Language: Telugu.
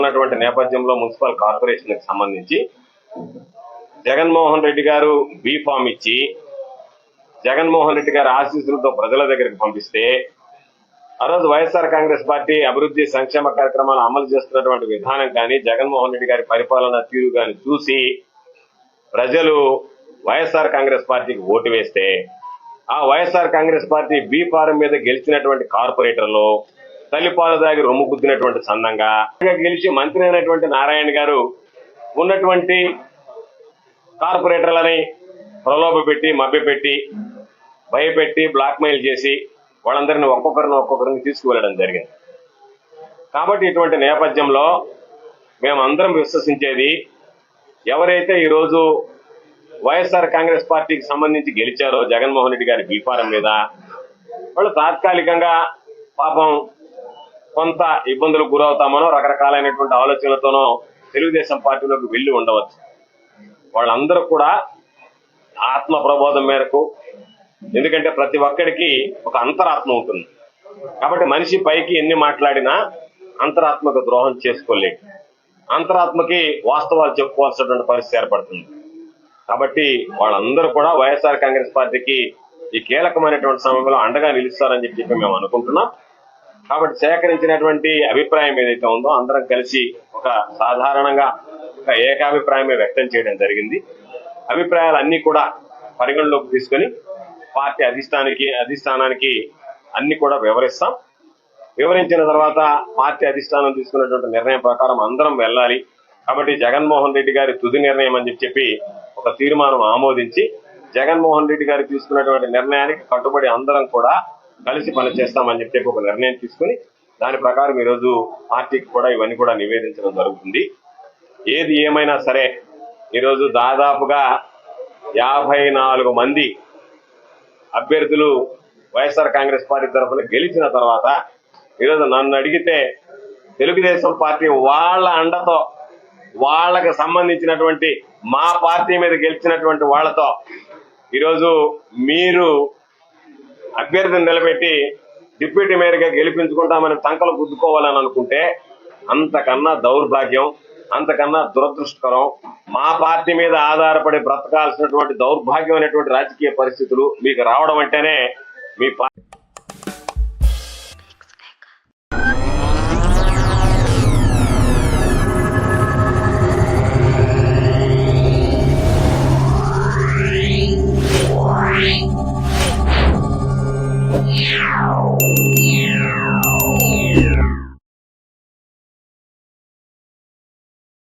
ఉన్నటువంటి నేపథ్యంలో మున్సిపల్ కార్పొరేషన్ కి సంబంధించి జగన్మోహన్ రెడ్డి గారు బీ ఫామ్ ఇచ్చి జగన్మోహన్ రెడ్డి గారి ఆశీస్సులతో ప్రజల దగ్గరికి పంపిస్తే ఆ రోజు వైఎస్ఆర్ కాంగ్రెస్ పార్టీ అభివృద్ధి సంక్షేమ కార్యక్రమాలు అమలు చేస్తున్నటువంటి విధానం కానీ జగన్మోహన్ రెడ్డి గారి పరిపాలన తీరు కానీ చూసి ప్రజలు వైఎస్ఆర్ కాంగ్రెస్ పార్టీకి ఓటు వేస్తే ఆ YSR Congress party B form మీద గెలిచినటువంటి కార్పొరేటర్లు తల్లిపాలు దాగి రొమ్ము గుద్దినటువంటి సందంగా గెలిచి మంత్రి అయినటువంటి నారాయణ గారు ఉన్నటువంటి కార్పొరేటర్లని ప్రలోభ పెట్టి మభ్యపెట్టి భయపెట్టి బ్లాక్మెయిల్ చేసి వాళ్ళందరినీ ఒక్కొక్కరిని తీసుకువెళ్ళడం జరిగింది. కాబట్టి ఇటువంటి నేపథ్యంలో మేమందరం విశ్వసించేది ఎవరైతే ఈరోజు వైఎస్ఆర్ కాంగ్రెస్ పార్టీకి సంబంధించి గెలిచారో జగన్మోహన్ రెడ్డి గారి బీఫారం మీద వాళ్ళు తాత్కాలికంగా పాపం కొంత ఇబ్బందులకు గురవుతామనో రకరకాలైనటువంటి ఆలోచనలతోనో తెలుగుదేశం పార్టీలోకి వెళ్లి ఉండవచ్చు. వాళ్ళందరూ కూడా ఆత్మ ప్రబోధం మేరకు, ఎందుకంటే ప్రతి ఒక్కడికి ఒక అంతరాత్మ ఉంటుంది కాబట్టి మనిషి పైకి ఎన్ని మాట్లాడినా అంతరాత్మకు ద్రోహం చేసుకోలేడు. అంతరాత్మకి వాస్తవాలు చెప్పుకోవాల్సినటువంటి పరిస్థితి ఏర్పడుతుంది. కాబట్టి వాళ్ళందరూ కూడా వైఎస్ఆర్ కాంగ్రెస్ పార్టీకి ఈ కీలకమైనటువంటి సమయంలో అండగా నిలుస్తారని చెప్పి మేము అనుకుంటున్నాం. కాబట్టి సేకరించినటువంటి అభిప్రాయం ఏదైతే ఉందో అందరం కలిసి ఒక సాధారణంగా ఒక ఏకాభిప్రాయమే వ్యక్తం చేయడం జరిగింది. అభిప్రాయాలన్నీ కూడా పరిగణలోకి తీసుకుని పార్టీ అధిష్టానానికి అన్ని కూడా వివరిస్తాం. వివరించిన తర్వాత పార్టీ అధిష్టానం తీసుకున్నటువంటి నిర్ణయం ప్రకారం అందరం వెళ్ళాలి. కాబట్టి జగన్మోహన్ రెడ్డి గారి తుది నిర్ణయం అని చెప్పి ఒక తీర్మానం ఆమోదించి జగన్మోహన్ రెడ్డి గారు తీసుకున్నటువంటి నిర్ణయానికి కట్టుబడి అందరం కూడా కలిసి పనిచేస్తామని చెప్పి ఒక నిర్ణయం తీసుకుని దాని ప్రకారం ఈరోజు పార్టీకి కూడా ఇవన్నీ కూడా నివేదించడం జరుగుతుంది. ఏది ఏమైనా సరే ఈరోజు దాదాపుగా 54 మంది అభ్యర్థులు వైఎస్ఆర్ కాంగ్రెస్ పార్టీ తరఫున గెలిచిన తర్వాత ఈరోజు నన్ను అడిగితే తెలుగుదేశం పార్టీ వాళ్ళ అండతో వాళ్ళకి సంబంధించినటువంటి మా పార్టీ మీద గెలిచినటువంటి వాళ్ళతో ఈరోజు మీరు అభ్యర్థిని నిలబెట్టి డిప్యూటీ మేయర్గా గెలిపించుకుంటామని సంకలు గుద్దుకోవాలని అనుకుంటే అంతకన్నా దౌర్భాగ్యం, అంతకన్నా దురదృష్టకరం. మా పార్టీ మీద ఆధారపడి బ్రతకాల్సినటువంటి దౌర్భాగ్యమైనటువంటి రాజకీయ పరిస్థితులు మీకు రావడం అంటేనే మీ Yeah.